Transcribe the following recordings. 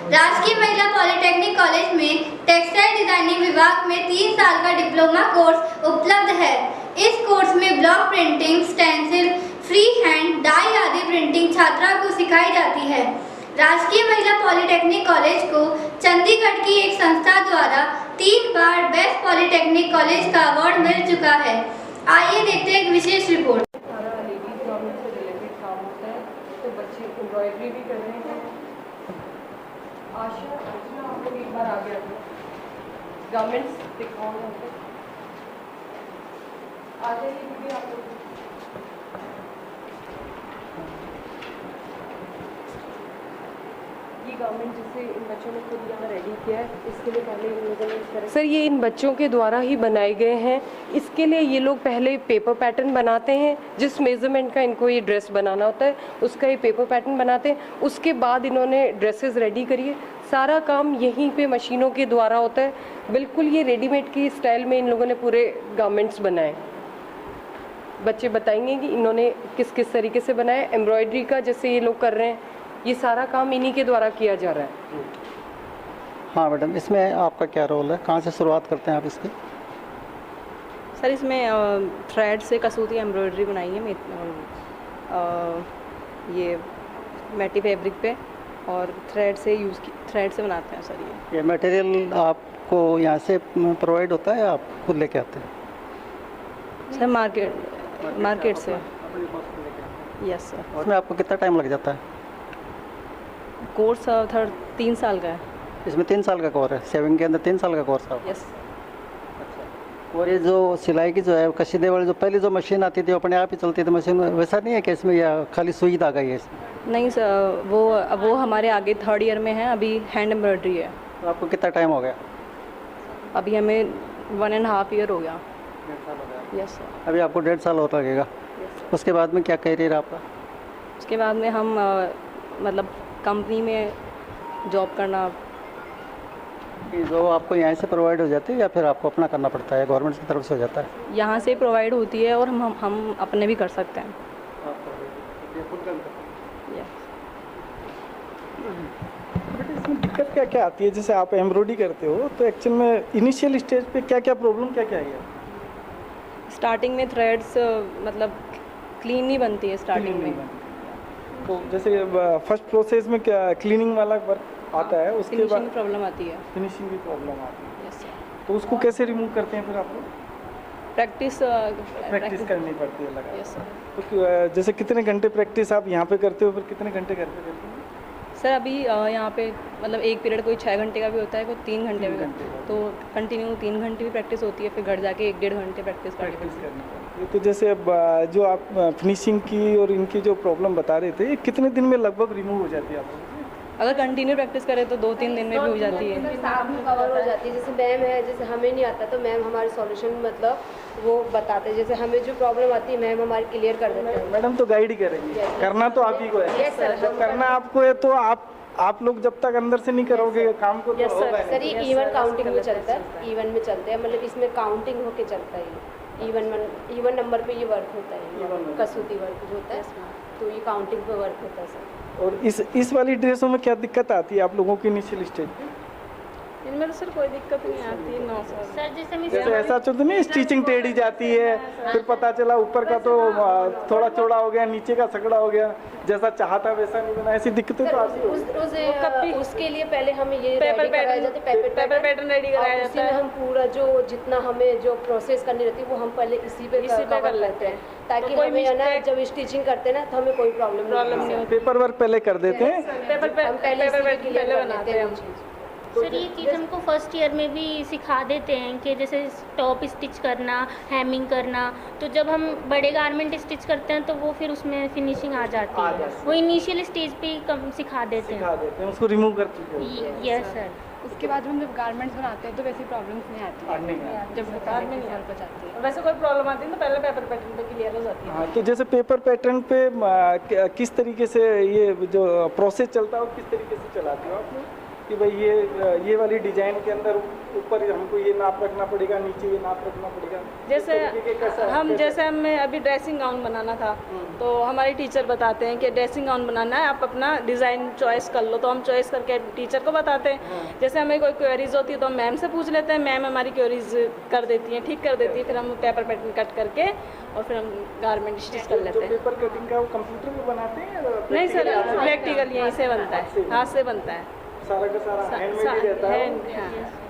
राजकीय महिला polytechnic college में टेक्सटाइल डिजाइनिंग विभाग में 3 साल का डिप्लोमा कोर्स उपलब्ध है। इस कोर्स में block printing, stencil, free hand, dye आदि प्रिंटिंग छात्रा को सिखाई जाती है। राजकीय महिला पॉलिटेक्निक कॉलेज को चंडीगढ़ की एक संस्था द्वारा 3 बार बेस्ट पॉलिटेक्निक कॉलेज का अवार्ड मिल चुका है। आइए देखते हैं एक विशेष रिपोर्ट। लेडीज गवर्नमेंट से रिलेटेड काम होता है, तो बच्चे एम्ब्रॉयडरी भी कर रहे हैं। आशा आप लोग एक बार आगे आते गारमेंट्स दिखाओ आ जाइए दीदी आप लोग। ये गारमेंट जिसे इन बच्चों ने खुद यहाँ रेडी किया है, इसके लिए पहले इन लोगों ने सर ये इन बच्चों के द्वारा ही बनाए गए हैं। इसके लिए ये लोग पहले पेपर पैटर्न बनाते हैं, जिस मेज़रमेंट का इनको ये ड्रेस बनाना होता है उसका ये पेपर पैटर्न बनाते हैं। उसके बाद इन्होंने ड्रेसेस रेडी करी है। सारा काम यहीं पे मशीनों के द्वारा होता है। बिल्कुल ये रेडीमेड की स्टाइल में इन लोगों ने पूरे गारमेंट्स बनाए। बच्चे बताएंगे कि इन्होंने किस किस तरीके से बनाया। एम्ब्रॉयडरी का जैसे ये लोग कर रहे हैं, ये सारा काम इन्हीं के द्वारा किया जा रहा है। हाँ मैडम, इसमें आपका क्या रोल है, कहाँ से शुरुआत करते हैं आप इसकी? सर इसमें थ्रेड से कसूती एम्ब्रॉयडरी बनाई है ये मैटी फैब्रिक पे, और थ्रेड से बनाते हैं सर। ये मटेरियल आपको यहाँ से प्रोवाइड होता है या आप खुद लेके आते हैं? सर मार्केट से। Yes sir. उसमें आपको कितना टाइम लग जाता है? कोर्स 3 साल का है। इसमें 3 साल का कोर्स है, सेविंग के अंदर 3 साल का कोर्स है। यस। और ये जो सिलाई की जो है कशीदे वाली जो पहले जो मशीन आती थी वो अपने आप ही चलती थी मशीन, वैसा नहीं है कि इसमें या खाली सुई धागा ही है इसमें? नहीं सर, वो हमारे आगे 3rd ईयर में है, अभी हैंड एम्ब्रॉयडरी है। तो आपको कितना टाइम हो गया? अभी हमें 1.5 ईयर हो गया। 1.5 साल हो गया। Yes sir. अभी आपको 1.5 साल और लगेगा। उसके बाद में क्या करियर आपका? उसके बाद में हम मतलब कंपनी में जॉब करना। जो आपको यहाँ से प्रोवाइड हो जाती है या फिर आपको अपना करना पड़ता है, गवर्नमेंट की तरफ से हो जाता है? यहाँ से प्रोवाइड होती है और हम अपने भी कर सकते हैं। बट इसमें दिक्कत क्या क्या आती है? जैसे आप एम्ब्रॉयडरी करते हो तो एक्चुअल में इनिशियल स्टेज पे क्या क्या प्रॉब्लम क्या क्या है? स्टार्टिंग में थ्रेड्स मतलब क्लीन नहीं बनती है स्टार्टिंग में। तो जैसे फर्स्ट प्रोसेस में क्या क्लीनिंग वाला वर्क आता है, उसके बाद प्रॉब्लम आती है। फिनिशिंग की प्रॉब्लम आती है। Yes sir. तो उसको कैसे रिमूव करते हैं फिर आप लोग? प्रैक्टिस करनी पड़ती है लगा। Yes sir. तो जैसे कितने घंटे प्रैक्टिस आप यहाँ पे करते हो, फिर कितने घंटे करते हैं? सर अभी यहाँ पे मतलब एक पीरियड कोई 6 घंटे का भी होता है, कोई 3 घंटे भी, तो कंटिन्यू 3 घंटे भी प्रैक्टिस होती है, फिर घर जाके 1-1.5 घंटे प्रैक्टिस करनी पड़ती है। तो जैसे अब जो आप फिनिशिंग की और इनकी जो प्रॉब्लम बता रहे थे, ये कितने दिन में लगभग रिमूव हो जाती है आप लोगों की? अगर कंटिन्यू प्रैक्टिस करें तो 2-3 दिन में भी हो जाती है। कवर हो जाती है। जैसे मैम है, जैसे हमें नहीं आता तो मैम हमारे सॉल्यूशन मतलब वो बताते हैं। जैसे हमें जो प्रॉब्लम आती है मैम हमारी क्लियर कर देते हैं। मैडम तो गाइड ही करेंगी, करना तो आप ही को है। Yes sir. जब करना आपको है तो आप लोग जब तक अंदर से नहीं करोगे काम को तो होगा नहीं। सर ये इवन काउंटिंग में चलता है, इवन में चलते हैं, मतलब इसमें काउंटिंग होके चलता है। इवन नंबर पे ये वर्क होता है, कसूती वर्क जो होता है, तो ये काउंटिंग पे वर्क होता है सर। और इस वाली ड्रेसों में क्या दिक्कत आती है आप लोगों की इनिशियल स्टेज पे? इनमें तो सर कोई दिक्कत नहीं आती। No sir. जैसे ऐसा तो नहीं स्टिचिंग टेढ़ी जाती है, फिर पता चला ऊपर का तो थोड़ा चौड़ा हो गया, नीचे का सकड़ा हो गया, जैसा चाहता वैसा नहीं बना, ऐसी दिक्कतें तो आती है। उसके लिए पहले हमें ये पेपर पैटर्न रेडी कराया जाता है। हम पूरा जो जितना हमें जो प्रोसेस करनी रहती है वो हम पहले इसी पे कर लेते हैं, ताकि हमें है ना जब स्टिचिंग करते हैं ना तो हमें कोई प्रॉब्लम नहीं होती। पेपर वर्क पहले कर देते हैं, हम पहले क्लियर कर लेते हैं। सर ये चीज़ हमको फर्स्ट ईयर में भी सिखा देते हैं कि जैसे टॉप स्टिच करना, हैमिंग करना, तो जब हम बड़े गारमेंट स्टिच करते हैं तो वो फिर उसमें फिनिशिंग आ जाती है। वो इनिशियल स्टेज पे ही कम सिखा देते हैं, उसको रिमूव कर चुके हैं। Yes sir. उसके बाद हम जब गारमेंट्स बनाते हैं तो वैसी प्रॉब्लम्स नहीं आती, जब कार में निकल पर जाती है। वैसे कोई प्रॉब्लम आती है तो पहले पेपर पैटर्न पे क्लियर हो जाती है। हाँ, तो जैसे पेपर पैटर्न पे किस तरीके से ये जो प्रोसेस चलता है वो किस तरीके से चलाते हो आप? कि भाई ये वाली डिजाइन के अंदर ऊपर हमको ये नाप रखना पड़ेगा, नीचे ये नाप रखना पड़ेगा? जैसे इस तरीके के कैसा हम कैसा? जैसे हमें अभी ड्रेसिंग गाउन बनाना था तो हमारे टीचर बताते हैं कि ड्रेसिंग गाउन बनाना है, आप अपना डिज़ाइन चॉइस कर लो, तो हम चॉइस करके टीचर को बताते हैं। जैसे हमें कोई क्वेरीज होती है तो हम मैम से पूछ लेते हैं, मैम हमारी क्वेरीज कर देती हैं, ठीक कर देती है, फिर हम पेपर पैटर्न कट करके और फिर हम गारमेंट स्टिच कर लेते जो हैं। पेपर कटिंग का वो कंप्यूटर में बनाते हैं या नहीं सर, practically हाथ से? प्रैक्टिकल यहीं से बनता है, हाथ से बनता है। सारा का सारा हैंडमेड ही रहता है। हाँ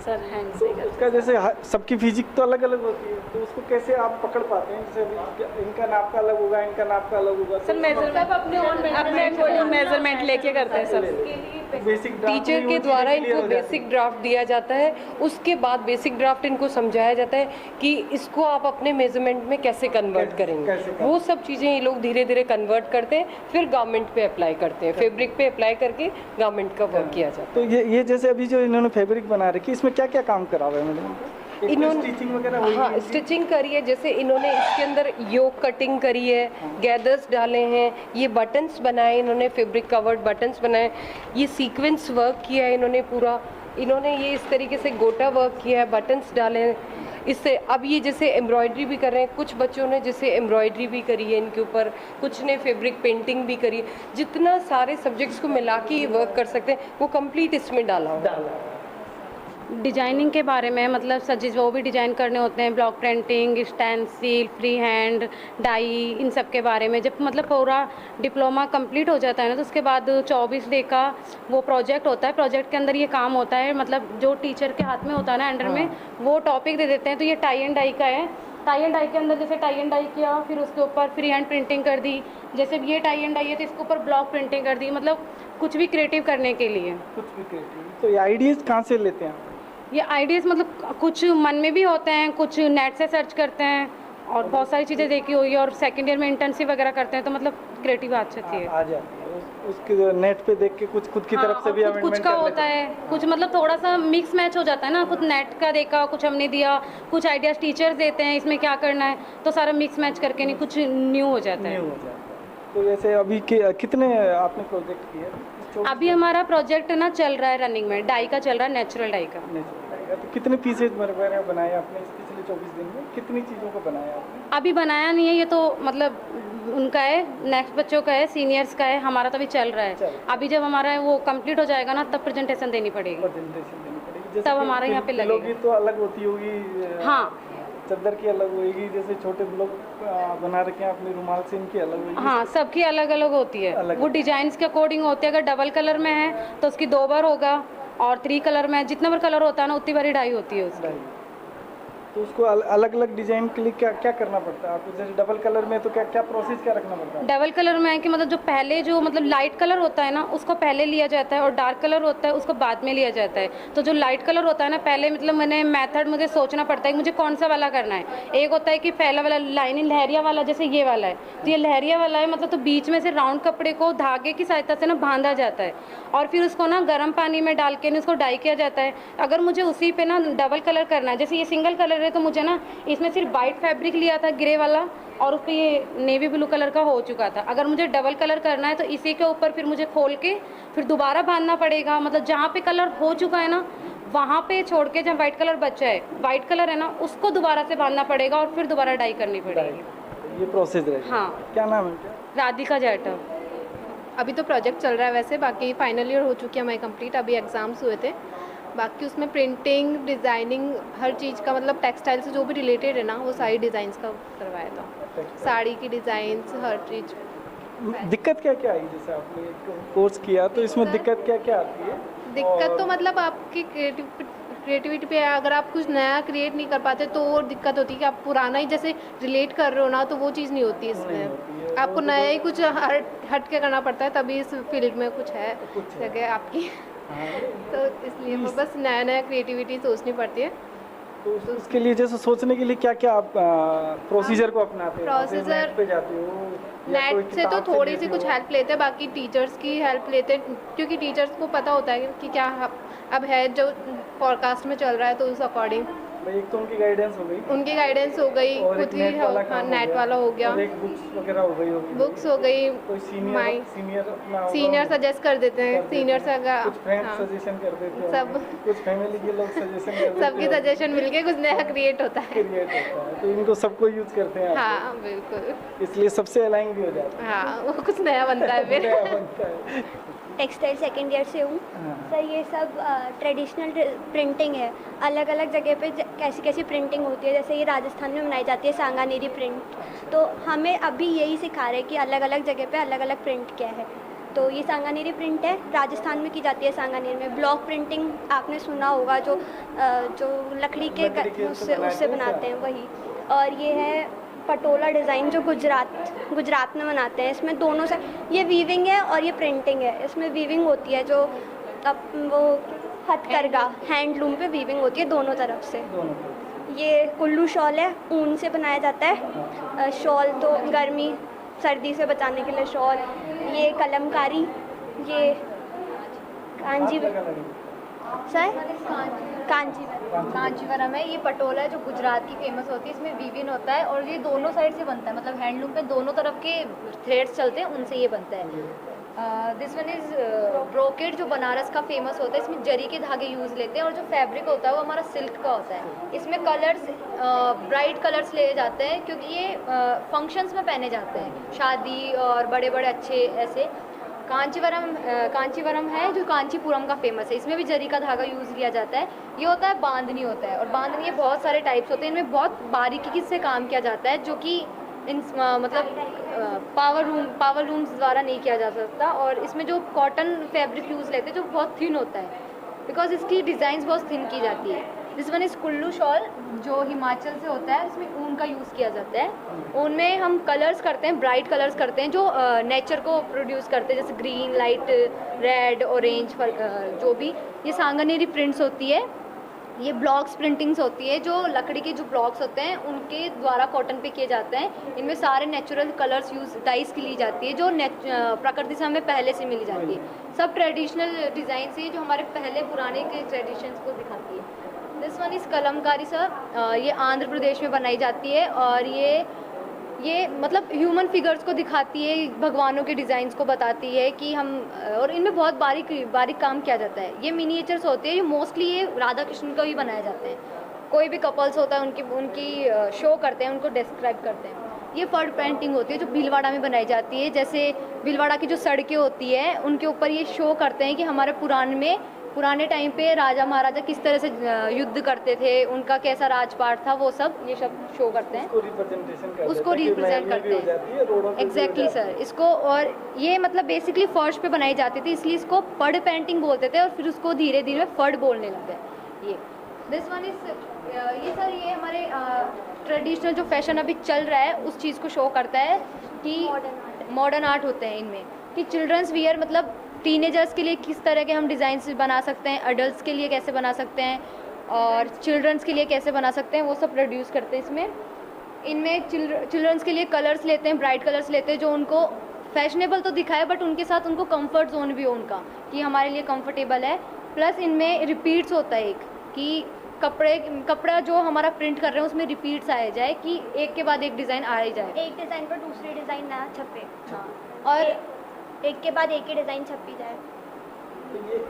सर, हैंड तो से ही करते हैं। उसका जैसे सबकी फिजिक तो अलग अलग होती है, तो उसको कैसे आप पकड़ पाते हैं? जैसे अभी इनका नाप का अलग होगा, इनका नाप का अलग होगा, सर मेजरमेंट अपने अकॉर्डिंग मेजरमेंट लेके करते हैं सर। बेसिक टीचर के द्वारा इनको बेसिक ड्राफ्ट दिया जाता है, उसके बाद बेसिक ड्राफ्ट इनको समझाया जाता है कि इसको आप अपने मेजरमेंट में कैसे कन्वर्ट करेंगे। वो सब चीज़ें ये लोग धीरे धीरे कन्वर्ट करते हैं, फिर गारमेंट पे अप्लाई करते हैं, फैब्रिक पे अप्लाई करके गारमेंट का वर्क किया जाता है। तो ये जैसे अभी जो इन्होंने फैब्रिक बना रखी है, इसमें क्या क्या काम करा हुआ है मैडम? इन्होंने स्टिचिंग वगैरह हुई हाँ है? स्टिचिंग करी है, जैसे इन्होंने इसके अंदर योक कटिंग करी है, गैदर्स डाले हैं, ये बटन्स बनाए इन्होंने, फैब्रिक कवर्ड बटन्स बनाए, ये सीक्वेंस वर्क किया है इन्होंने पूरा, इन्होंने ये इस तरीके से गोटा वर्क किया है, बटन्स डाले हैं इससे। अब ये जैसे एम्ब्रॉयडरी भी कर रहे हैं, कुछ बच्चों ने जैसे एम्ब्रॉयडरी भी करी है इनके ऊपर, कुछ ने फैब्रिक पेंटिंग भी करी है। जितना सारे सब्जेक्ट्स को मिला के ये वर्क कर सकते हैं वो कंप्लीट इसमें डाला हुआ है। डिजाइनिंग के बारे में मतलब सर जो भी डिज़ाइन करने होते हैं, block printing, stencil, free hand, dye, इन सब के बारे में जब मतलब पूरा डिप्लोमा कंप्लीट हो जाता है ना, तो उसके बाद 24 डे का वो प्रोजेक्ट होता है। प्रोजेक्ट के अंदर ये काम होता है, मतलब जो टीचर के हाथ में होता है ना अंडर में, वो टॉपिक दे देते हैं। तो ये टाई एंड डाई का है। टाई एंड डाई के अंदर जैसे टाई एंड डाई किया, फिर उसके ऊपर फ्री हैंड प्रिंटिंग कर दी। जैसे ये टाई एंड डाई है तो इसके ऊपर ब्लॉक प्रिंटिंग कर दी, मतलब कुछ भी क्रिएटिव करने के लिए। कुछ भी क्रिएटिव। तो ये आइडियाज़ कहाँ से लेते हैं? ये आइडियाज़ मतलब कुछ मन में भी होते हैं, कुछ नेट से सर्च करते हैं और बहुत सारी चीज़ें देखी हुई है, और सेकेंड ईयर में इंटर्नशिप वगैरह करते हैं तो मतलब क्रिएटिव आ जाती है। आ जाती है उसके नेट पे देख के कुछ खुद की तरफ से भी कुछ अमेंडमेंट का कर होता लेते है, कुछ मतलब थोड़ा सा मिक्स मैच हो जाता है ना, कुछ नेट का देखा, कुछ हमने दिया, कुछ आइडियाज़ टीचर्स देते हैं इसमें क्या करना है, तो सारा मिक्स मैच करके नहीं कुछ न्यू हो जाता न्यू है। हो जाता है। तो जैसे अभी कितने आपने प्रोजेक्ट किए? अभी हमारा प्रोजेक्ट ना चल रहा है रनिंग में, डाई का चल रहा है, नेचुरल डाई का। तो कितने पीसेज बनाए आपने इस पिछले 24 दिन में? कितनी चीज़ों को बनाया आपने? अभी बनाया नहीं है, ये तो मतलब उनका है, नेक्स्ट बच्चों का है, सीनियर्स का है, हमारा तो अभी चल रहा है। अभी जब हमारा वो कंप्लीट हो जाएगा ना, तब प्रेजेंटेशन देनी पड़ेगी, जैसे तब हमारे यहाँ पे पिलो लगेगा। की तो अलग होती होगी, हाँ चादर की अलग होगी, जैसे छोटे लोग बना रखे हैं अपने रुमाल से, इनकी अलग होगी। हाँ, सबकी अलग अलग होती है, अलग वो डिजाइन्स के अकॉर्डिंग होती है। अगर डबल कलर में है तो उसकी 2 बार होगा, और 3 कलर में जितना बार कलर होता है ना उतनी बार डाई होती है उसकी। तो उसको अलग अलग डिजाइन के लिए क्या क्या करना पड़ता है आपको? जैसे डबल कलर में तो क्या क्या प्रोसेस क्या रखना पड़ता है? डबल कलर में है कि मतलब जो पहले जो मतलब लाइट कलर होता है ना उसको पहले लिया जाता है, और डार्क कलर होता है उसको बाद में लिया जाता है। तो जो लाइट कलर होता है ना, पहले मतलब मैंने मेथड मुझे सोचना पड़ता है कि मुझे कौन सा वाला करना है। एक होता है कि पहला वाला लाइनिंग लहरिया वाला, जैसे ये वाला है, तो ये लहरिया वाला है, मतलब तो बीच में से राउंड कपड़े को धागे की सहायता से ना बांधा जाता है, और फिर उसको ना गर्म पानी में डाल के उसको डाई किया जाता है। अगर मुझे उसी पे ना डबल कलर करना है, जैसे ये सिंगल कलर है, तो मुझे ना इसमें सिर्फ वाइट फैब्रिक लिया था ग्रे वाला, और उस पर ये नेवी ब्लू कलर का हो चुका था। अगर मुझे डबल कलर करना है तो इसी के ऊपर फिर मुझे खोल के फिर दोबारा बांधना पड़ेगा। मतलब जहाँ पे कलर हो चुका है ना वहाँ पे छोड़ के जहाँ वाइट कलर बचा है, वाइट कलर है ना, उसको दोबारा से बांधना पड़ेगा और फिर दोबारा डाई करनी पड़ेगी। ये प्रोसेस रहेगा। हाँ। क्या नाम है? राधिका जाटव। अभी तो प्रोजेक्ट चल रहा है वैसे, बाकी फाइनल ईयर हो चुकी है हमारी कंप्लीट, अभी एग्ज़ाम्स हुए थे। बाकी उसमें प्रिंटिंग, डिज़ाइनिंग, हर चीज़ का मतलब टेक्सटाइल से जो भी रिलेटेड है ना, वो सारी डिज़ाइंस का करवाया था। साड़ी की डिज़ाइंस, हर चीज़। दिक्कत क्या क्या आई? जैसे आपने कोर्स किया तो इसमें दिक्कत क्या क्या आती है? दिक्कत तो मतलब आपकी क्रिएटिविटी पे है। अगर आप कुछ नया क्रिएट नहीं कर पाते तो और दिक्कत होती है कि आप पुराना ही जैसे रिलेट कर रहे हो ना, तो वो चीज़ नहीं होती इसमें। आपको नया ही कुछ हट के करना पड़ता है, तभी इस फील्ड में कुछ है जगह आपकी। तो इसलिए बस नया नया क्रिएटिविटी सोचनी पड़ती है। तो उसके लिए जैसे सोचने के लिए क्या क्या आप प्रोसीजर को अपनाते हैं? प्रोसीजर नेट पे जाते हो? नेट से तो थोड़ी सी कुछ हेल्प लेते हैं, बाकी टीचर्स की हेल्प लेते हैं, क्योंकि टीचर्स को पता होता है कि क्या अब है जो फोरकास्ट में चल रहा है, तो उस अकॉर्डिंग भाई एक तो उनकी गाइडेंस हो गई, उनकी गाइडेंस हो गई, और एक खुद ही नेट वाला काम नेट हो वाला हो गया, और एक बुक्स वगैरह हो गई होगी, बुक्स हो गई, कोई माइंड सीनियर अपना होगा, सीनियर सजेस्ट कर देते हैं, सीनियर से कुछ फ्रेंड सजेशन कर देते हैं, सब कुछ फैमिली के लोग सजेशन कर देते हैं, सबकी सजेशन मिलके कुछ नया क्रिएट होता है। क्रिएट होता है, तो इनको सबको यूज करते हैं आप हाँ बिल्कुल, इसलिए सबसे अलाइन भी हो जाता हाँ वो कुछ नया बनता है है, फिर। नया बनता है। टेक्सटाइल सेकेंड ईयर से हूँ सर। ये सब ट्रेडिशनल प्रिंटिंग है, अलग अलग जगह पे कैसी कैसी प्रिंटिंग होती है। जैसे ये राजस्थान में बनाई जाती है सांगानेरी प्रिंट, तो हमें अभी यही सिखा रहे हैं कि अलग अलग जगह पे अलग अलग प्रिंट क्या है। तो ये सांगानेरी प्रिंट है, राजस्थान में की जाती है सांगानेर में। ब्लॉक प्रिंटिंग आपने सुना होगा, जो लकड़ी के उससे बनाते हैं वही। और ये है पटोला डिज़ाइन, जो गुजरात में बनाते हैं। इसमें दोनों से ये वीविंग है और ये प्रिंटिंग है। इसमें वीविंग होती है, जो अब वो हथकरघा हैंडलूम पे वीविंग होती है दोनों तरफ से। ये कुल्लू शॉल है, ऊन से बनाया जाता है। शॉल तो गर्मी सर्दी से बचाने के लिए शॉल। ये कलमकारी, ये कांचीवरम है। ये पटोला है जो गुजरात की फेमस होती है। इसमें वीविंग होता है और ये दोनों साइड से बनता है, मतलब हैंडलूम पे दोनों तरफ के थ्रेड्स चलते हैं, उनसे ये बनता है। दिस वन इज़ ब्रोकेड, जो बनारस का फेमस होता है। इसमें जरी के धागे यूज़ लेते हैं और जो फैब्रिक होता है वो हमारा सिल्क का होता है। इसमें कलर्स ब्राइट कलर्स लिए जाते हैं क्योंकि ये फंक्शंस में पहने जाते हैं, शादी और बड़े बड़े अच्छे ऐसे। कांचीवरम है जो कांचीपुरम का फेमस है। इसमें भी जरी का धागा यूज़ किया जाता है। ये होता है बांधनी होता है, और बांधनी बहुत सारे टाइप्स होते हैं। इनमें बहुत बारीकी से काम किया जाता है, जो कि मतलब पावर लूम्स द्वारा नहीं किया जा सकता। और इसमें जो कॉटन फैब्रिक यूज़ लेते हैं जो बहुत थिन होता है, बिकॉज इसकी डिज़ाइंस बहुत थिन की जाती है। This one is Kullu shawl, जो हिमाचल से होता है। इसमें ऊन का यूज़ किया जाता है। ऊन में हम कलर्स करते हैं, ब्राइट कलर्स करते हैं जो नेचर को प्रोड्यूस करते हैं, जैसे ग्रीन, लाइट रेड, ऑरेंज, जो भी। ये सांगानेरी प्रिंट्स होती है। ये ब्लॉक्स प्रिंटिंग्स होती है, जो लकड़ी के जो ब्लॉक्स होते हैं उनके द्वारा कॉटन पे किए जाते हैं। इनमें सारे नेचुरल कलर्स यूज डाइस की ली जाती है, जो प्रकृति से हमें पहले से मिली जाती है। सब ट्रेडिशनल डिज़ाइन से, जो हमारे पहले पुराने के ट्रेडिशंस को दिखाती है। This one is Kalamkari sir. ये आंध्र प्रदेश में बनाई जाती है और ये मतलब ह्यूमन फिगर्स को दिखाती है, भगवानों के डिज़ाइंस को बताती है कि हम, और इनमें बहुत बारीक काम किया जाता है। ये मिनिएचर्स होते हैं, ये मोस्टली ये राधा कृष्ण का भी बनाए जाते हैं। कोई भी कपल्स होता है उनकी शो करते हैं, उनको डिस्क्राइब करते हैं। ये फर्ड पेंटिंग होती है जो भीलवाड़ा में बनाई जाती है। जैसे भीलवाड़ा की जो सड़कें होती है उनके ऊपर ये शो करते हैं कि हमारे पुराने टाइम पे राजा महाराजा किस तरह से युद्ध करते थे, उनका कैसा राजपाट था, वो सब ये सब शो करते हैं, उसको रिप्रेजेंट करते हैं। Exactly sir. इसको, और ये मतलब बेसिकली फर्श पे बनाई जाती थी, इसलिए इसको फर्ड पेंटिंग बोलते थे और फिर उसको धीरे धीरे फर्ड बोलने लगे। ये दिस वन इज ये सर, ये हमारे ट्रेडिशनल जो फैशन अभी चल रहा है उस चीज़ को शो करता है कि मॉडर्न आर्ट होते हैं इनमें, कि चिल्ड्रंस वियर मतलब टीनेजर्स के लिए किस तरह के हम डिज़ाइंस बना सकते हैं, अडल्ट्स के लिए कैसे बना सकते हैं और चिल्ड्रंस के लिए कैसे बना सकते हैं, वो सब प्रोड्यूस करते हैं इसमें। इनमें चिल्ड्रंस के लिए कलर्स लेते हैं, ब्राइट कलर्स लेते हैं, जो उनको फैशनेबल तो दिखाए बट उनके साथ उनको कंफर्ट जोन भी हो उनका, कि हमारे लिए कंफर्टेबल है। प्लस इनमें रिपीट्स होता है एक, कि कपड़ा जो हमारा प्रिंट कर रहे हैं उसमें रिपीट्स आए जाए, कि एक के बाद एक डिज़ाइन आ ही जाए, एक डिज़ाइन पर दूसरी डिज़ाइन ना छपे। हाँ। और एक के बाद एक ही डिज़ाइन छपी जाए।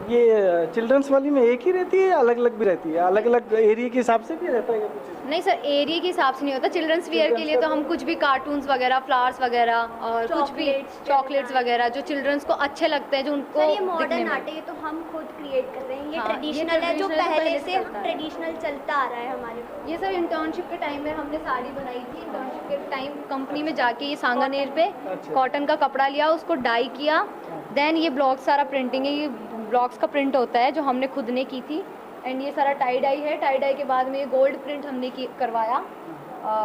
ये चिल्ड्रंस वाली में एक ही रहती है या अलग अलग भी रहती है? अलग अलग एरिया के हिसाब से भी रहता है या कुछ? नहीं सर, एरिया के हिसाब से नहीं होता। चिल्ड्रंस वियर के लिए तो हम कुछ भी कार्टून्स वगैरह, फ्लावर्स वगैरह और कुछ भी चॉकलेट्स वगैरह जो चिल्ड्रंस को अच्छे लगते हैं, जो उनको सर ये मॉडर्न आर्ट है, ये तो हम खुद क्रिएट कर रहे हैं। ये ट्रेडिशनल है, जो पहले से ट्रेडिशनल चलता आ रहा है हमारे। ये सर इंटर्नशिप के टाइम में हमने साड़ी बनाई थी। इंटर्नशिप के टाइम कंपनी में जाके ये सांगानेर पे कॉटन का कपड़ा लिया, उसको डाई किया, देन ये ब्लॉक सारा प्रिंटिंग है, ये ब्लॉक्स का प्रिंट होता है जो हमने खुद ने की थी। एंड ये सारा टाई डाई है। टाई डाई के बाद में ये गोल्ड प्रिंट हमने करवाया।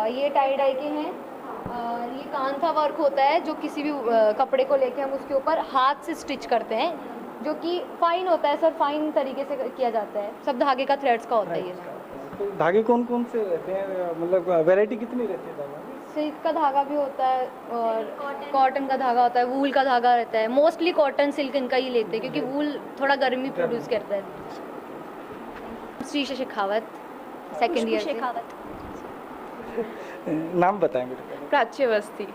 ये टाई डाई के हैं। ये कांथा वर्क होता है, जो किसी भी कपड़े को लेके हम उसके ऊपर हाथ से स्टिच करते हैं, जो कि फाइन होता है सर, फाइन तरीके से किया जाता है। सब धागे का थ्रेड्स का होता है ये। तो धागे कौन कौन से रहते हैं, मतलब वैरायटी कितनी रहती है? सिल्क का धागा भी होता है और कॉटन का धागा होता है, वूल का धागा रहता है। मोस्टली कॉटन सिल्क इनका ही लेते हैं क्योंकि वूल थोड़ा गर्मी प्रोड्यूस करता है। श्री शेखावत सेकेंड ईयर से। शेखावत। नाम बताएं बेटा। प्राच्य अवस्थी।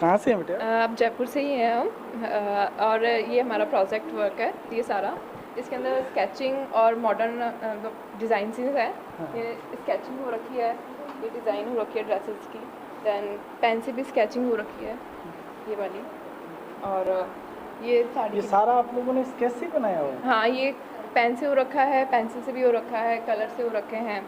कहाँ से हैं बेटा? अब जयपुर से ही हैं हम। और ये हमारा प्रोजेक्ट वर्क है ये सारा। इसके अंदर स्केचिंग और मॉडर्न डिज़ाइन है। ये स्केचिंग हो रखी है, ये डिज़ाइन हो रखी है ड्रेसेस की। दैन पेन से भी स्केचिंग हो रखी है ये वाली। और ये साड़ी, ये सारा आप लोगों ने कैसे बनाया हुआ है? हाँ, ये पेन से हो रखा है, पेंसिल से भी हो रखा है, कलर से हो रखे हैं।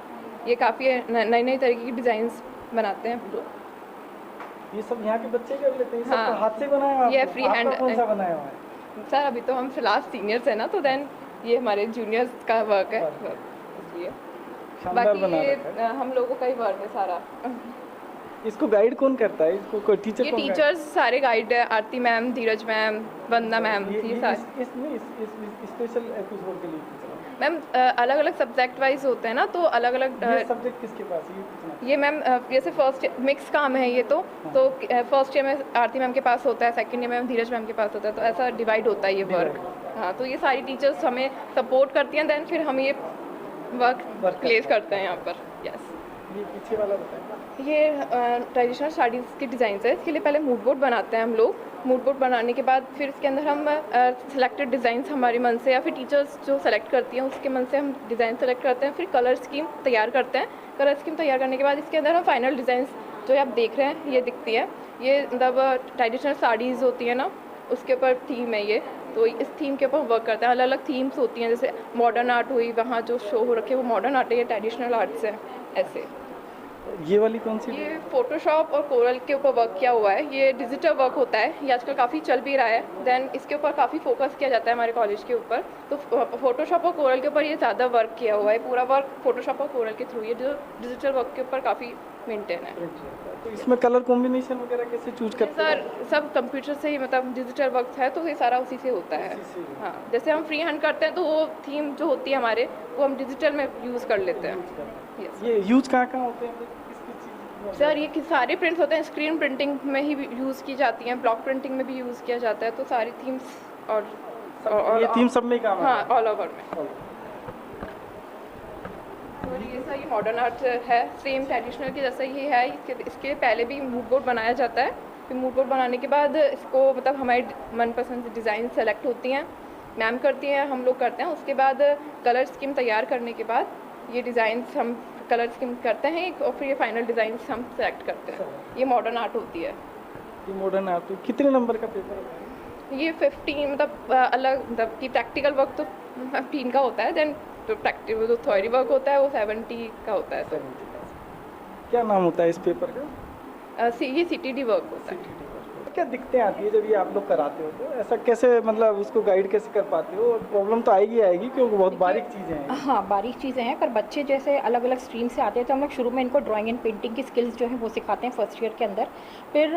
ये काफ़ी नई नई तरीके की डिज़ाइंस बनाते हैं हम लोग। ये सब यहाँ के बच्चे कर लेते हैं? ये सब हाँ, तो हाथ से बनाया हुआ है? ये फ्री हैंड। कौन सा बनाया हुआ है सर अभी तो हम फिलहाल सीनियर्स हैं ना, तो देन ये हमारे जूनियर्स का वर्क है इसलिए। बाकी ये हम लोगों का ही वर्क है सारा। इसको गाइड कौन करता है? इसको कोई टीचर? ये टीचर्स सारे गाइड है, आरती मैम, धीरज मैम, वंदना मैम, ये सारे। स्पेशल एपिसोड के लिए मैम अलग अलग सब्जेक्ट वाइज होते हैं ना, तो अलग अलग सब्जेक्ट किसके पास ये मैम जैसे फर्स्ट मिक्स काम है ये तो फर्स्ट ईयर में आरती मैम के पास होता है, सेकंड ईयर में धीरज मैम के पास होता है, तो ऐसा डिवाइड होता है ये वर्क। हाँ, तो ये सारी टीचर्स हमें सपोर्ट करती हैं, देन फिर हम ये वर्क प्लेस करते हैं यहाँ पर। यस। ये पीछे वाला बताएं। ये ट्रेडिशनल साड़ीज़ की डिज़ाइन है। इसके लिए पहले मूड बोर्ड बनाते हैं हम लोग। मूड बोर्ड बनाने के बाद फिर इसके अंदर हम सिलेक्टेड डिज़ाइंस हमारी मन से या फिर टीचर्स जो सेलेक्ट करती हैं उसके मन से हम डिज़ाइन सेलेक्ट करते हैं, फिर कलर स्कीम तैयार करते हैं। कलर स्कीम तैयार करने के बाद इसके अंदर हम फाइनल डिज़ाइंस जो आप देख रहे हैं ये दिखती है। ये मतलब ट्रेडिशनल साड़ीज़ होती है ना, उसके ऊपर थीम है ये, तो इस थीम के ऊपर वर्क करते हैं। अलग अलग थीम्स होती हैं, जैसे मॉडर्न आर्ट हुई, वहाँ जो शो हो रखे वो मॉडर्न आर्ट है, ये ट्रेडिशनल आर्ट्स है ऐसे। ये वाली कौन सी? ये फोटोशॉप और कोरल के ऊपर वर्क किया हुआ है। ये डिजिटल वर्क होता है, ये आजकल काफ़ी चल भी रहा है। देन इसके ऊपर काफ़ी फोकस किया जाता है हमारे कॉलेज के ऊपर, तो फोटोशॉप और कोरल के ऊपर ये ज़्यादा वर्क किया हुआ है। पूरा वर्क फोटोशॉप और कोरल के थ्रू, ये जो डिजिटल वर्क के ऊपर काफ़ी मेंटेन है। तो इसमें कलर कॉम्बिनेशन वगैरह कैसे चूज करते हैं? सर सब कंप्यूटर से ही, मतलब डिजिटल वर्क है तो ये सारा उसी से होता है। हाँ, जैसे हम फ्री हैंड करते हैं तो वो थीम जो होती है हमारे, वो हम डिजिटल में यूज़ कर लेते हैं। ये यूज कहाँ होते हैं सर? ये सारे प्रिंट्स होते हैं, स्क्रीन प्रिंटिंग में ही यूज़ की जाती हैं, ब्लॉक प्रिंटिंग में भी यूज़ किया जाता है, तो सारी थीम्स और ये थीम सब में काम है? हाँ, ऑल ओवर में। और ये सर ये मॉडर्न आर्ट है, सेम ट्रेडिशनल के जैसा ही है। इसके पहले भी मूड बोर्ड बनाया जाता है, फिर मूड बोर्ड बनाने के बाद इसको मतलब हमारी मनपसंद डिज़ाइन सेलेक्ट होती हैं, मैम करती हैं, हम लोग करते हैं। उसके बाद कलर स्कीम तैयार करने के बाद ये डिज़ाइंस हम कलर स्कीम करते हैं और फिर ये फाइनल डिज़ाइन हम सेलेक्ट करते हैं। ये मॉडर्न आर्ट होती है। ये मॉडर्न आर्ट कितने नंबर का पेपर है? ये 15 मतलब अलग मतलब कि प्रैक्टिकल वर्क तो 15 का होता है, देन तो प्रैक्टिकल जो थ्योरी वर्क होता है वो 70 का होता है। तो क्या नाम होता है इस पेपर का? ये CTD वर्क होता है। क्या दिक्कतें आती है जब ये आप लोग कराते हो, तो ऐसा कैसे मतलब उसको गाइड कैसे कर पाते हो? प्रॉब्लम तो आएगी क्योंकि बहुत बारीक चीज़ें हैं। हाँ, बारीक चीज़ें हैं, पर बच्चे जैसे अलग अलग स्ट्रीम से आते हैं तो हम लोग शुरू में इनको ड्राइंग एंड पेंटिंग की स्किल्स जो है वो सिखाते हैं फर्स्ट ईयर के अंदर। फिर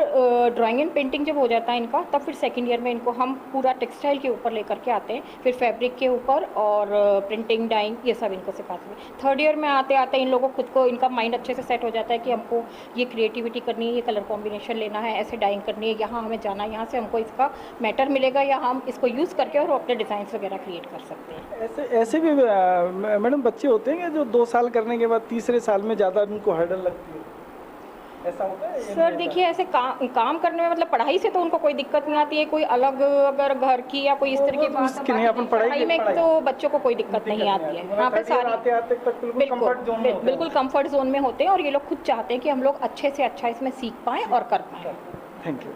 ड्राइंग एंड पेंटिंग जब हो जाता है इनका, तब फिर सेकेंड ईयर में इनको हम पूरा टेक्सटाइल के ऊपर लेकर के आते हैं, फिर फैब्रिक के ऊपर और प्रिंटिंग, डाइंग, ये सब इनको सिखाते हैं। थर्ड ईयर में आते आते इन लोगों को खुद को इनका माइंड अच्छे से सेट हो जाता है कि हमको ये क्रिएटिविटी करनी है, ये कलर कॉम्बिनेशन लेना है, ऐसे डाइंग करनी है, यहाँ हमें जाना है, यहाँ से हमको इसका मैटर मिलेगा या हम इसको यूज़ करके और अपने डिज़ाइंस वगैरह क्रिएट कर सकते हैं। ऐसे भी मैडम बच्चे होते हैं जो 2 साल करने के बाद तीसरे साल में ज़्यादा उनको हर्डल लगती है, ऐसा होता है? सर देखिए, ऐसे काम करने में मतलब पढ़ाई से तो उनको कोई दिक्कत नहीं आती है, कोई अलग अगर घर की या कोई इस तरह की बात, पढ़ाई में तो बच्चों को कोई दिक्कत नहीं आती है। यहाँ पे सारी बिल्कुल कंफर्ट जोन में होते हैं और ये लोग खुद चाहते हैं कि हम लोग अच्छे से अच्छा इसमें सीख पाएँ और कर पाएँ। Thank you.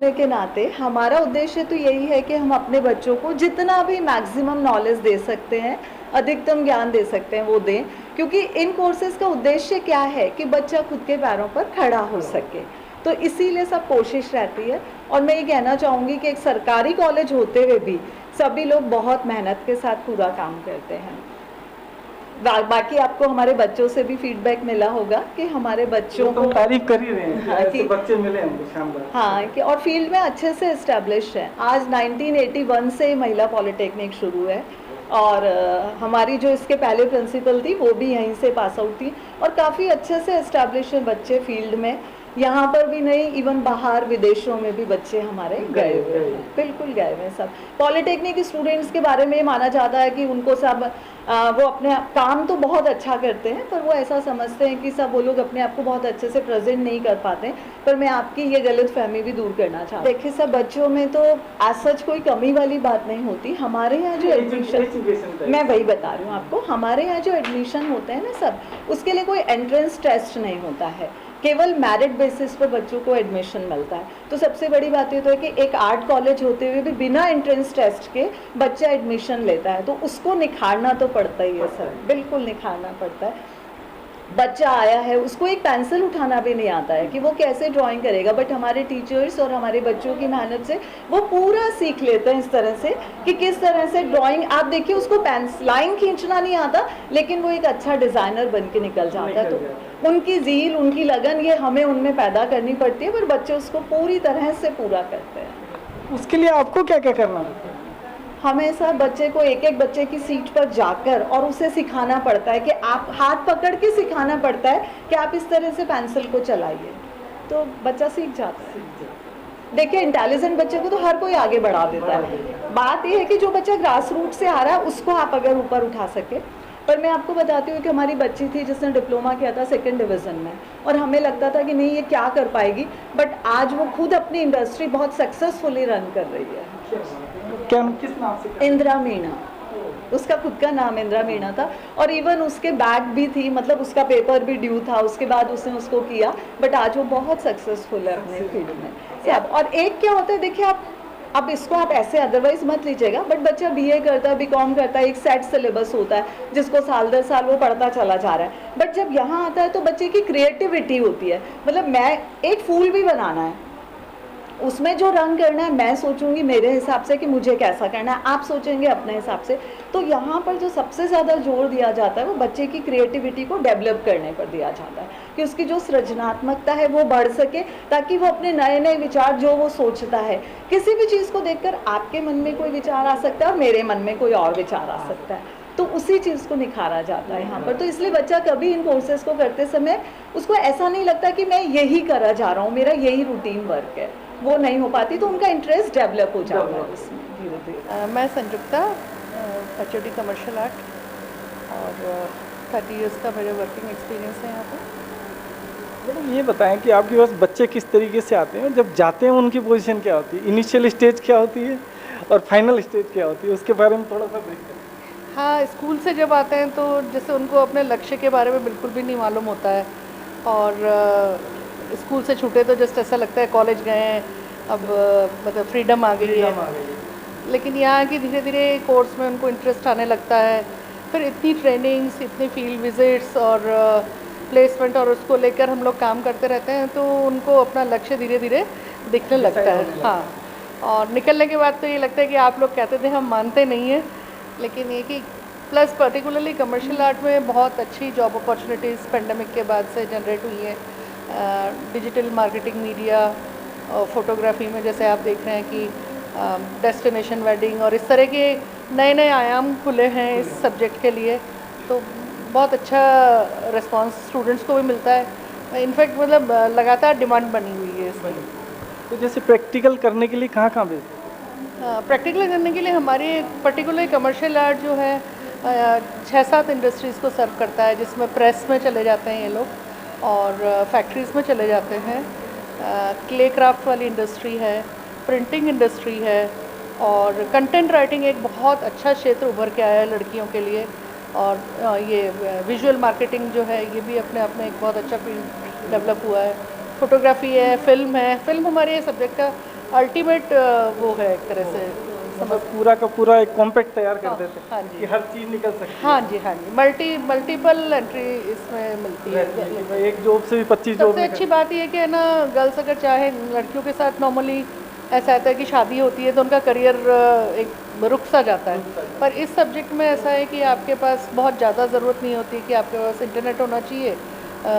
के नाते हमारा उद्देश्य तो यही है कि हम अपने बच्चों को जितना भी मैक्सिमम नॉलेज दे सकते हैं, अधिकतम ज्ञान दे सकते हैं वो दें, क्योंकि इन कोर्सेज का उद्देश्य क्या है कि बच्चा खुद के पैरों पर खड़ा हो सके, तो इसीलिए सब कोशिश रहती है। और मैं ये कहना चाहूँगी कि एक सरकारी कॉलेज होते हुए भी सभी लोग बहुत मेहनत के साथ पूरा काम करते हैं। बाकी आपको हमारे बच्चों से भी फीडबैक मिला होगा कि हमारे बच्चों को तारीफ कर ही रहे हैं। हाँ, ऐसे बच्चे मिले हमको शानदार। हाँ, कि और फील्ड में अच्छे से इस्टेब्लिश है। आज 1981 से महिला पॉलिटेक्निक शुरू है और हमारी जो इसके पहले प्रिंसिपल थी वो भी यहीं से पास आउट थी और काफ़ी अच्छे से इस्टेब्लिश है बच्चे फील्ड में। यहाँ पर भी नहीं, इवन बाहर विदेशों में भी बच्चे हमारे गए हुए हैं, बिल्कुल गए हुए हैं सब। पॉलिटेक्निक स्टूडेंट्स के बारे में ये माना जाता है कि उनको सब वो अपने काम तो बहुत अच्छा करते हैं, पर वो ऐसा समझते हैं कि सब वो लोग अपने आप को बहुत अच्छे से प्रेजेंट नहीं कर पाते हैं। पर मैं आपकी ये गलत फहमी भी दूर करना चाहती हूँ। देखिए सब बच्चों में तो एज सच कोई कमी वाली बात नहीं होती। हमारे यहाँ जो एडमिशन, मैं वही बता रही हूँ आपको, हमारे यहाँ जो एडमिशन होते हैं ना सब, उसके लिए कोई एंट्रेंस टेस्ट नहीं होता है, केवल मेरिट बेसिस पर बच्चों को एडमिशन मिलता है। तो सबसे बड़ी बात ये तो है कि एक आर्ट कॉलेज होते हुए भी बिना एंट्रेंस टेस्ट के बच्चा एडमिशन लेता है, तो उसको निखारना तो पड़ता ही है सर, बिल्कुल निखारना पड़ता है। बच्चा आया है, उसको एक पेंसिल उठाना भी नहीं आता है कि वो कैसे ड्राइंग करेगा, बट हमारे टीचर्स और हमारे बच्चों की मेहनत से वो पूरा सीख लेते हैं इस तरह से कि किस तरह से ड्राइंग। आप देखिए उसको लाइन खींचना नहीं आता, लेकिन वो एक अच्छा डिज़ाइनर बन के निकल जाता है। तो उनकी ज़ील, उनकी लगन, ये हमें उनमें पैदा करनी पड़ती है, पर बच्चे उसको पूरी तरह से पूरा करते हैं। उसके लिए आपको क्या क्या करना है? हमेशा बच्चे को एक एक बच्चे की सीट पर जाकर और उसे सिखाना पड़ता है कि आप हाथ पकड़ के सिखाना पड़ता है कि आप इस तरह से पेंसिल को चलाइए, तो बच्चा सीख जाता है। देखिए इंटेलिजेंट बच्चे को तो हर कोई आगे बढ़ा देता है, बात यह है कि जो बच्चा ग्रास रूट से आ रहा है उसको आप अगर ऊपर उठा सके। पर मैं आपको बताती हूँ कि हमारी बच्ची थी जिसने डिप्लोमा किया था 2nd डिवीज़न में, और हमें लगता था कि नहीं ये क्या कर पाएगी, बट आज वो खुद अपनी इंडस्ट्री बहुत सक्सेसफुली रन कर रही है। क्या, किस नाम से? इंदिरा मीणा, उसका खुद का नाम इंदिरा मीणा था, और इवन उसके बैक भी थी, मतलब उसका पेपर भी ड्यू था, उसके बाद उसने उसको किया, बट आज वो बहुत सक्सेसफुल है अपने फील्ड में। और एक क्या होता है, देखिए अब इसको आप ऐसे अदरवाइज मत लीजिएगा, बट बच्चा BA करता है, BCom करता है, एक सेट सिलेबस होता है जिसको साल दर साल वो पढ़ता चला जा रहा है। बट जब यहाँ आता है तो बच्चे की क्रिएटिविटी होती है, मतलब मैं एक फूल भी बनाना है, उसमें जो रंग करना है मैं सोचूंगी मेरे हिसाब से कि मुझे कैसा करना है, आप सोचेंगे अपने हिसाब से। तो यहाँ पर जो सबसे ज़्यादा जोर दिया जाता है वो बच्चे की क्रिएटिविटी को डेवलप करने पर दिया जाता है, कि उसकी जो सृजनात्मकता है वो बढ़ सके, ताकि वो अपने नए नए विचार जो वो सोचता है, किसी भी चीज़ को देखकर आपके मन में कोई विचार आ सकता है और मेरे मन में कोई और विचार आ सकता है, तो उसी चीज़ को निखारा जाता है यहाँ पर। तो इसलिए बच्चा कभी इन कोर्सेज को करते समय उसको ऐसा नहीं लगता कि मैं यही करा जा रहा हूँ, मेरा यही रूटीन वर्क है, वो नहीं हो पाती, तो उनका इंटरेस्ट डेवलप हो जाता है इसमें धीरे धीरे। मैं संजुक्ता, HOD कमर्शियल आर्ट, और 30 इयर्स का मेरे वर्किंग एक्सपीरियंस है यहाँ पर। मैडम ये बताएं कि आपके पास बच्चे किस तरीके से आते हैं, जब जाते हैं उनकी पोजीशन क्या होती है, इनिशियल स्टेज क्या होती है और फाइनल स्टेज क्या होती है, उसके बारे में थोड़ा सा ब्रीफ करें। हाँ, स्कूल से जब आते हैं तो जैसे उनको अपने लक्ष्य के बारे में बिल्कुल भी नहीं मालूम होता है, और स्कूल से छूटे तो जस्ट ऐसा लगता है कॉलेज गए हैं, अब मतलब फ्रीडम आ गई है। लेकिन यहाँ की धीरे धीरे कोर्स में उनको इंटरेस्ट आने लगता है, फिर इतनी ट्रेनिंग्स, इतनी फील्ड विजिट्स और प्लेसमेंट, और उसको लेकर हम लोग काम करते रहते हैं, तो उनको अपना लक्ष्य धीरे धीरे दिखने लगता है। हाँ, और निकलने के बाद तो ये लगता है कि आप लोग कहते थे हम मानते नहीं हैं, लेकिन ये कि प्लस पर्टिकुलरली कमर्शियल आर्ट में बहुत अच्छी जॉब अपॉर्चुनिटीज़ पेंडेमिक के बाद से जनरेट हुई हैं। डिजिटल मार्केटिंग, मीडिया और फोटोग्राफी में जैसे आप देख रहे हैं कि डेस्टिनेशन वेडिंग और इस तरह के नए नए आयाम खुले हैं इस सब्जेक्ट के लिए, तो बहुत अच्छा रिस्पांस स्टूडेंट्स को भी मिलता है। इनफैक्ट मतलब लगातार डिमांड बनी हुई है इसमें। तो जैसे प्रैक्टिकल करने के लिए कहाँ भेजते हैं? प्रैक्टिकल करने के लिए हमारे पर्टिकुलर कमर्शियल आर्ट जो है 6-7 इंडस्ट्रीज़ को सर्व करता है, जिसमें प्रेस में चले जाते हैं ये लोग, और फैक्ट्रीज़ में चले जाते हैं, क्ले क्राफ्ट वाली इंडस्ट्री है, प्रिंटिंग इंडस्ट्री है, और कंटेंट राइटिंग एक बहुत अच्छा क्षेत्र उभर के आया है लड़कियों के लिए, और ये विजुअल मार्केटिंग जो है ये भी अपने आप में एक बहुत अच्छा फील्ड डेवलप हुआ है। फोटोग्राफी है, फिल्म है, फिल्म हमारे सब्जेक्ट का अल्टीमेट वो है एक तरह से, मतलब पूरा का पूरा एक कॉम्पैक्ट तैयार कर देते हैं। हाँ जी, कि हर चीज़ निकल सकती है। हाँ जी, हाँ जी, मल्टीपल एंट्री इसमें मिलती है। एक जॉब से भी 25 जॉब। सबसे अच्छी बात ये है कि ना गर्ल्स अगर चाहे, लड़कियों के साथ नॉर्मली ऐसा आता है कि शादी होती है तो उनका करियर एक रुक सा जाता है, पर इस सब्जेक्ट में ऐसा है कि आपके पास बहुत ज़्यादा ज़रूरत नहीं होती कि आपके पास इंटरनेट होना चाहिए,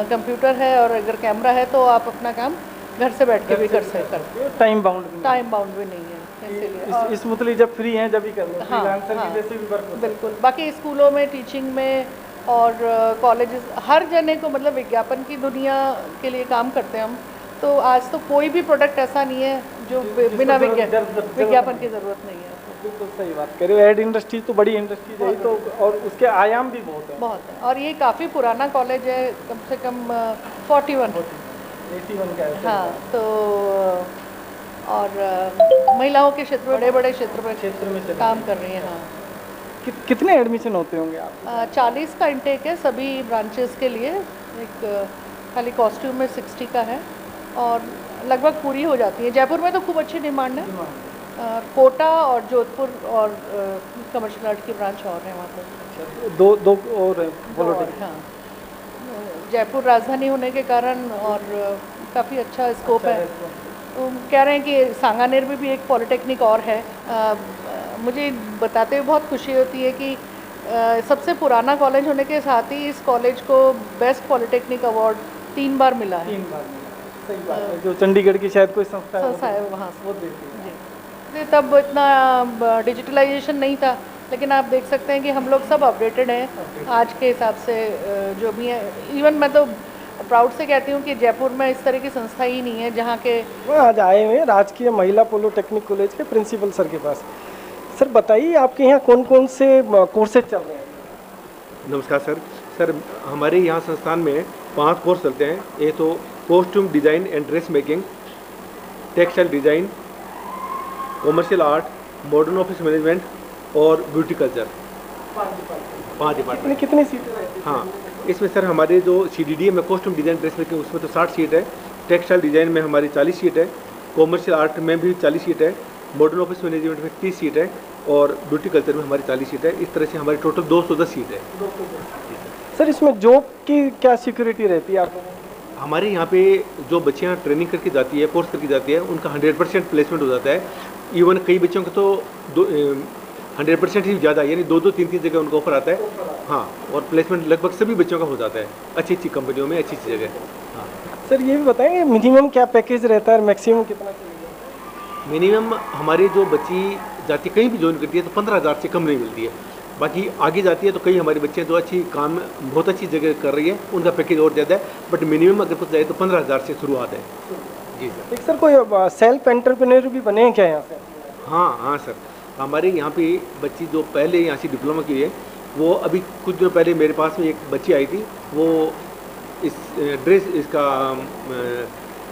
कंप्यूटर है और अगर कैमरा है तो आप अपना काम घर से बैठ के भी कर सकते हैं। टाइम बाउंड भी नहीं है, इसीलिए इस मतलब जब फ्री हैं जब ही कर लो। फ्रीलांसर की जैसे भी वर्क होता है। बिल्कुल। बाकी स्कूलों में, टीचिंग में और कॉलेजेस, हर जने को मतलब विज्ञापन की दुनिया के लिए काम करते हैं हम, तो आज तो कोई भी प्रोडक्ट ऐसा नहीं है जो बिना विज्ञापन की ज़रूरत नहीं है। बिल्कुल सही बात कह रहे हो। एड इंडस्ट्री तो बड़ी इंडस्ट्री है तो, और उसके आयाम भी बहुत है। बहुत है, और ये काफ़ी पुराना कॉलेज है, कम से कम 41 का है। हाँ, तो और महिलाओं के क्षेत्र में बड़े क्षेत्र में काम कर रही हैं। हाँ। कितने एडमिशन होते होंगे आप? 40 का इंटेक है सभी ब्रांचेस के लिए। एक खाली कॉस्ट्यूम में 60 का है और लगभग पूरी हो जाती है। जयपुर में तो खूब अच्छी डिमांड है। कोटा और जोधपुर और कमर्शियल आर्ट की ब्रांच और है वहाँ पर। दो और है। हाँ, जयपुर राजधानी होने के कारण और काफ़ी अच्छा स्कोप है। तो कह रहे हैं कि सांगानेर में भी एक पॉलिटेक्निक और है। मुझे बताते हुए बहुत खुशी होती है कि सबसे पुराना कॉलेज होने के साथ ही इस कॉलेज को बेस्ट पॉलिटेक्निक अवार्ड 3 बार मिला है। 3 बार सही बात है। जो चंडीगढ़ की शायद कोई संस्था है वहाँ से वो देती है। तब इतना डिजिटलाइजेशन नहीं था, लेकिन आप देख सकते हैं कि हम लोग सब अपडेटेड हैं आज के हिसाब से जो भी है। इवन मैं तो प्राउड से कहती हूँ कि जयपुर में इस तरह की संस्था ही नहीं है जहाँ के। आज आए हुए राजकीय महिला पॉलिटेक्निक कॉलेज के प्रिंसिपल सर के पास। सर बताइए आपके यहाँ कौन कौन से कोर्सेज चल रहे हैं? नमस्कार सर हमारे यहाँ संस्थान में 5 कोर्स चलते हैं। ये तो costume design and dress making, textile design, commercial art, modern office management और ब्यूटी कल्चर। 5 डिपार्टमेंट। कितनी सीटें रहती हैं? हाँ, इसमें सर हमारे जो CDDA में कॉस्ट्यूम डिज़ाइन ड्रेस मेकिंग उसमें तो 60 सीट है, टेक्सटाइल डिज़ाइन में हमारी 40 सीट है, कॉमर्शियल आर्ट में भी 40 सीट है, मॉडर्न ऑफिस मैनेजमेंट में 30 सीट है और ब्यूटी कल्चर में हमारी 40 सीट है। इस तरह से हमारी टोटल 210 सीट है। सर इसमें जॉब की क्या सिक्योरिटी रहती है आप? हमारे यहाँ पे जो बच्चियाँ ट्रेनिंग करके जाती है, कोर्स करके जाती है, उनका 100% प्लेसमेंट हो जाता है। इवन कई बच्चों का तो 100% ही ज़्यादा, यानी 2-2, 3-3 जगह उनको ऑफर आता है। हाँ, और प्लेसमेंट लगभग सभी बच्चों का हो जाता है अच्छी अच्छी कंपनियों में, अच्छी अच्छी जगह। हाँ सर ये भी बताएंगे मिनिमम क्या पैकेज रहता है, मैक्सिमम कितना? मिनिमम हमारी जो बच्ची जाती कहीं भी ज्वाइन करती है तो 15,000 से कम नहीं मिलती है। बाकी आगे जाती है तो कई हमारी बच्चे जो अच्छी काम बहुत अच्छी जगह कर रही है उनका पैकेज और ज़्यादा है, बट मिनिमम अगर कुछ जाए तो 15,000 से शुरुआत है। जी सर। एक सर कोई सेल्फ एंटरप्रेन्योर भी बने हैं क्या यहाँ से? हाँ सर, हमारे यहाँ पे बच्ची जो पहले यहाँ से डिप्लोमा की है वो अभी कुछ दिनों पहले मेरे पास में एक बच्ची आई थी, वो इस इसका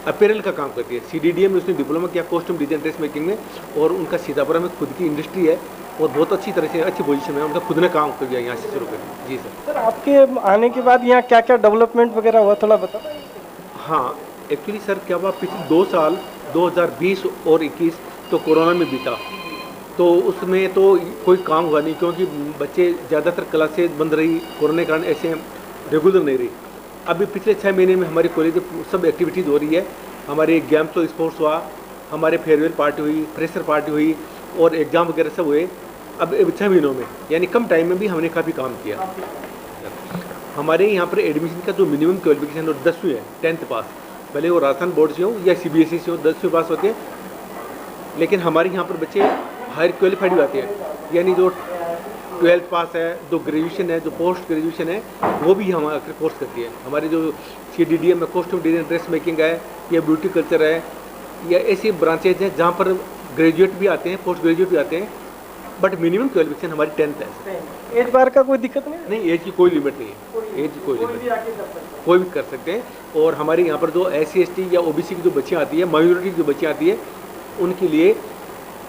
अपैरल का काम करती है। CDDA में उसने डिप्लोमा किया कॉस्ट्यूम डिजाइन ड्रेस मेकिंग में, और उनका सीतापुरा में खुद की इंडस्ट्री है और बहुत अच्छी तरह से अच्छी पोजीशन में उनका खुद ने काम कर दिया यहाँ से शुरू कर। जी सर। सर आपके आने के बाद यहाँ क्या क्या डेवलपमेंट वगैरह हुआ, थोड़ा बता। हाँ एक्चुअली सर क्या हुआ, पिछले 2 साल 2020 और 21 तो कोरोना में बीता, तो उसमें तो कोई काम हुआ नहीं क्योंकि बच्चे ज़्यादातर क्लासेज बंद रही, कोरोना के कारण ऐसे रेगुलर नहीं रही। अभी पिछले 6 महीने में हमारी कॉलेज में सब एक्टिविटीज़ हो रही है। हमारे गेम्स तो स्पोर्ट्स हुआ, हमारे फेयरवेल पार्टी हुई, फ्रेशर पार्टी हुई और एग्ज़ाम वगैरह सब हुए। अब 6 महीनों में यानी कम टाइम में भी हमने काफ़ी काम किया। हमारे यहाँ पर एडमिशन का जो मिनिमम क्वालिफिकेशन और 10वीं है, 10th पास, भले वो राजस्थान बोर्ड से हो या CBSE से हो, 10वीं पास होते हैं। लेकिन हमारे यहाँ पर बच्चे हायर क्वालिफाइड भी आते हैं, यानी जो 12th पास है, जो ग्रेजुएशन है, जो पोस्ट ग्रेजुएशन है, वो भी हम आकर कोर्स करती है। हमारे जो CDDA में कॉस्ट्यूम डिजाइन ड्रेस मेकिंग है या ब्यूटी कल्चर है या ऐसी ब्रांचेज हैं जहाँ पर ग्रेजुएट भी आते हैं, पोस्ट ग्रेजुएट भी आते हैं, बट मिनिमम क्वालिफिकेशन हमारी 10th है। एज बार का कोई दिक्कत नहीं? नहीं, एज की कोई लिमिट नहीं है, एज की कोई लिमिट नहीं, कोई भी कर सकते हैं। और हमारे यहाँ पर जो SC ST या OBC की जो बच्चियाँ आती है, माइनॉरिटी की जो बच्चियाँ आती है, उनके लिए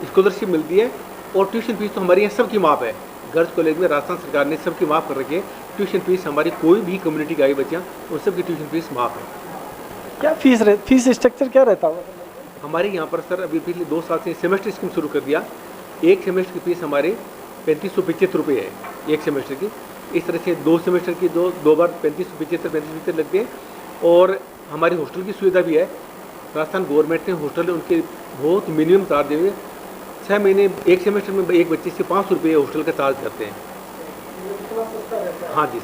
स्कॉलरशिप मिलती है और ट्यूशन फीस तो हमारे यहाँ सबकी माफ़ है। गर्ल्स कॉलेज में राजस्थान सरकार ने सबकी माफ़ कर रखी है। ट्यूशन फीस हमारी कोई भी कम्युनिटी की आई बच्चियाँ उन सबकी ट्यूशन फीस माफ़ है। क्या फीस स्ट्रक्चर क्या रहता है हमारे यहाँ पर सर? अभी पिछले 2 साल से सेमेस्टर स्कीम शुरू कर दिया। एक सेमेस्टर की फीस हमारे 3575 रुपये है, एक सेमेस्टर की। इस तरह से 2 सेमेस्टर की 2 बार 3575 लगते हैं। और हमारी हॉस्टल की सुविधा भी है। राजस्थान गवर्नमेंट ने हॉस्टल उनके बहुत मिनिमम चार्ज हुए, 6 महीने एक सेमेस्टर में एक बच्चे से 500 रुपये हॉस्टल का चार्ज करते हैं। हाँ जी,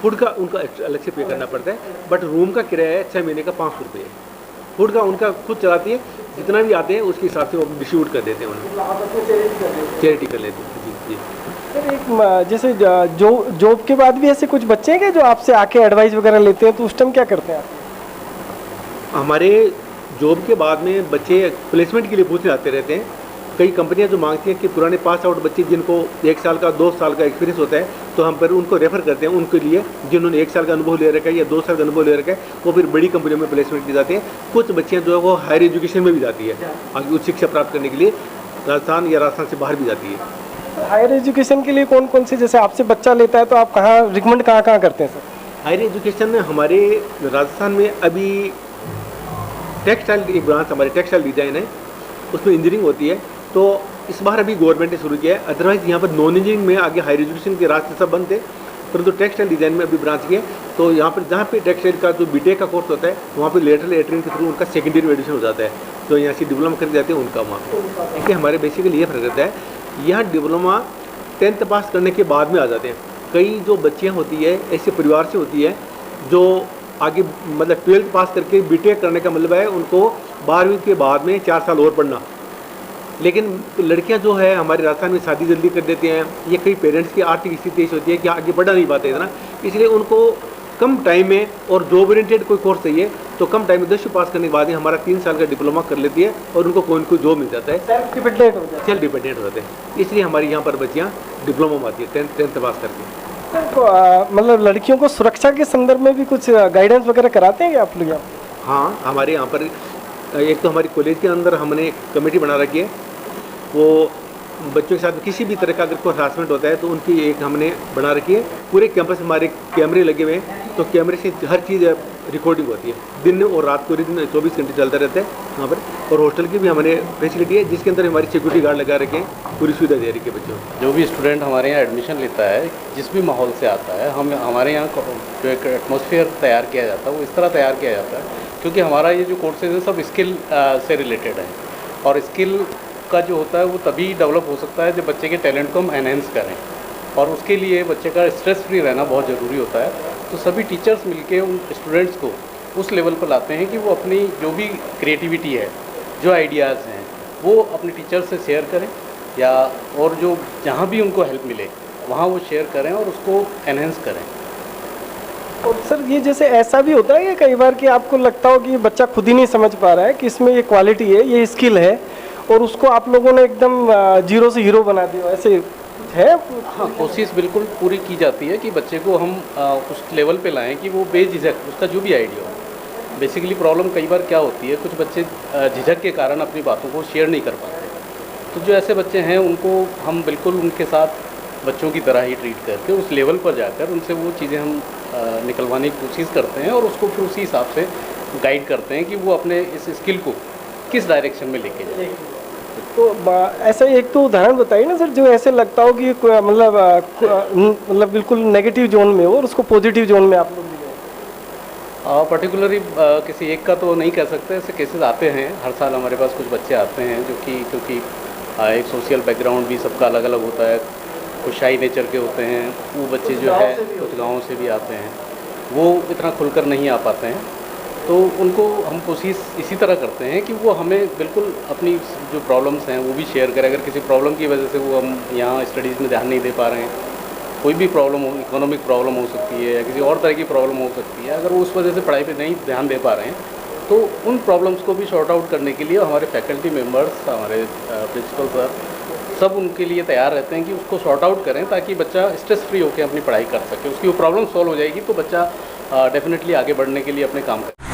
फूड का उनका अलग से पे करना पड़ता है, बट रूम का किराया है 6 महीने का 500 रुपये। फूड का उनका खुद चलाती है, जितना भी आते हैं उसके हिसाब से वो डिस्ट्रीब्यूट कर देते हैं, उन्हें चैरिटी कर लेते हैं। जी जी सर, एक जैसे जॉब के बाद भी ऐसे कुछ बच्चे हैं जो आपसे आके एडवाइस वगैरह लेते हैं, तो उस टाइम क्या करते हैं आप? हमारे जॉब के बाद में बच्चे प्लेसमेंट के लिए पूछने आते रहते हैं। कई कंपनियां जो मांगती हैं कि पुराने पास आउट बच्चे जिनको 1 साल का 2 साल का एक्सपीरियंस होता है, तो हम फिर उनको रेफ़र करते हैं उनके लिए, जिन्होंने 1 साल का अनुभव ले रखा है या 2 साल का अनुभव ले रखा है, वो फिर बड़ी कंपनियों में प्लेसमेंट की जाते हैं। कुछ बच्चियाँ जो है वो हायर एजुकेशन में भी जाती है, आगे उच्च शिक्षा प्राप्त करने के लिए राजस्थान या राजस्थान से बाहर भी जाती है। हायर एजुकेशन के लिए कौन कौन से, जैसे आपसे बच्चा लेता है तो आप कहाँ रिकमेंड कहाँ करते हैं सर? हायर एजुकेशन में हमारे राजस्थान में अभी टेक्सटाइल एक ब्रांच हमारी टेक्सटाइल डिज़ाइन है, उसमें इंजीनियरिंग होती है, तो इस बार अभी गवर्नमेंट ने शुरू किया है। अदरवाइज़ यहाँ पर नॉन इंजीनियरिंग में आगे हायर एजुकेशन के रास्ते सब बंद थे, परंतु टेक्सटाइल डिज़ाइन में अभी ब्रांच की है। तो यहाँ पर जहाँ पे टेक्सटाइल का जो बीटेक का कोर्स होता है, वहाँ पे लेटरल एंट्री के थ्रू उनका सेकेंडरी एडमिशन हो जाता है, जो यहाँ से डिप्लोमा करके जाते हैं उनका वहाँ। देखिए हमारे बेसिकली ये फर्क रहता है, यहाँ डिप्लोमा 10th पास करने के बाद में आ जाते हैं। कई जो बच्चियाँ होती है ऐसे परिवार से होती है जो आगे मतलब 12th पास करके बीटेक करने का मतलब है उनको 12वीं के बाद में 4 साल और पढ़ना। लेकिन लड़कियां जो है हमारे राजस्थान में शादी जल्दी कर देते हैं, ये कई पेरेंट्स की आर्थिक स्थिति ऐसी होती है कि आगे बढ़ा नहीं पाते इतना, इसलिए उनको कम टाइम में और जॉब ओरिएंटेड कोई कोर्स चाहिए तो कम टाइम में 10वीं पास करने के बाद ही हमारा 3 साल का डिप्लोमा कर लेती है और उनको कोई कोई जॉब मिल जाता है, सेल्फ डिपेंडेंट हो जाते हैं। इसलिए हमारी यहाँ पर बच्चियाँ डिप्लोमा में आती है 10th पास करके। तो मतलब लड़कियों को सुरक्षा के संदर्भ में भी कुछ गाइडेंस वगैरह कराते हैं आप लोग? हाँ, हमारे यहाँ पर एक तो हमारी कॉलेज के अंदर हमने कमेटी बना रखी है, वो बच्चों के साथ किसी भी तरह का अगर कोई हरासमेंट होता है तो उनकी एक हमने बना रखी है। पूरे कैंपस में हमारे कैमरे लगे हुए हैं, तो कैमरे से हर चीज़ रिकॉर्डिंग होती है, दिन और रात को 24 घंटे चलता रहता है वहाँ पर। और हॉस्टल की भी हमने फैसिलिटी है जिसके अंदर हमारी सिक्योरिटी गार्ड लगा रखे हैं, पूरी सुविधा दे रखी है बच्चों को। जो भी स्टूडेंट हमारे यहाँ एडमिशन लेता है, जिस भी माहौल से आता है, हम हमारे यहाँ जो एक एटमॉस्फेयर तैयार किया जाता है वो इस तरह तैयार किया जाता है क्योंकि हमारा ये जो कोर्सेज है सब स्किल से रिलेटेड है, और स्किल का जो होता है वो तभी डेवलप हो सकता है जब बच्चे के टैलेंट को हम एनहेंस करें, और उसके लिए बच्चे का स्ट्रेस फ्री रहना बहुत ज़रूरी होता है। तो सभी टीचर्स मिलके उन स्टूडेंट्स को उस लेवल पर लाते हैं कि वो अपनी जो भी क्रिएटिविटी है, जो आइडियाज़ हैं, वो अपने टीचर से शेयर करें, या और जो जहाँ भी उनको हेल्प मिले वहाँ वो शेयर करें और उसको एनहेंस करें। और सर ये जैसे ऐसा भी होता है कि कई बार कि आपको लगता हो कि ये बच्चा खुद ही नहीं समझ पा रहा है कि इसमें ये क्वालिटी है, ये स्किल है, और उसको आप लोगों ने एकदम जीरो से हीरो बना दिया, ऐसे है? हाँ, कोशिश बिल्कुल पूरी की जाती है कि बच्चे को हम उस लेवल पे लाएं कि वो बेझिझक उसका जो भी आइडिया हो। बेसिकली प्रॉब्लम कई बार क्या होती है, कुछ बच्चे झिझक के कारण अपनी बातों को शेयर नहीं कर पाते, तो जो ऐसे बच्चे हैं उनको हम बिल्कुल उनके साथ बच्चों की तरह ही ट्रीट करके उस लेवल पर जाकर उनसे वो चीज़ें हम निकलवाने की कोशिश करते हैं, और उसको फिर उसी हिसाब से गाइड करते हैं कि वो अपने इस स्किल को किस डायरेक्शन में लेके जाए। तो ऐसा एक तो उदाहरण बताइए ना सर, जो ऐसे लगता हो कि मतलब बिल्कुल नेगेटिव जोन में हो और उसको पॉजिटिव जोन में आप लोग ले। पर्टिकुलरली किसी एक का तो नहीं कह सकते, ऐसे केसेस आते हैं हर साल हमारे पास। कुछ बच्चे आते हैं जो कि क्योंकि एक सोशल बैकग्राउंड भी सबका अलग अलग होता है, कुछ शाई नेचर के होते हैं, वो बच्चे जो है कुछ गाँव से भी आते हैं, वो इतना खुलकर नहीं आ पाते हैं, तो उनको हम कोशिश इसी तरह करते हैं कि वो हमें बिल्कुल अपनी जो प्रॉब्लम्स हैं वो भी शेयर करें। अगर किसी प्रॉब्लम की वजह से वो हम यहाँ स्टडीज़ में ध्यान नहीं दे पा रहे हैं, कोई भी प्रॉब्लम हो, इकोनॉमिक प्रॉब्लम हो सकती है या किसी और तरह की प्रॉब्लम हो सकती है, अगर वो उस वजह से पढ़ाई पे नहीं ध्यान दे पा रहे हैं, तो उन प्रॉब्लम्स को भी सॉर्ट आउट करने के लिए हमारे फैकल्टी मेम्बर्स, हमारे प्रिंसिपल सर, सब उनके लिए तैयार रहते हैं कि उसको सॉर्ट आउट करें ताकि बच्चा स्ट्रेस फ्री होकर अपनी पढ़ाई कर सके। उसकी वो प्रॉब्लम सॉल्व हो जाएगी तो बच्चा डेफिनेटली आगे बढ़ने के लिए अपने काम करें।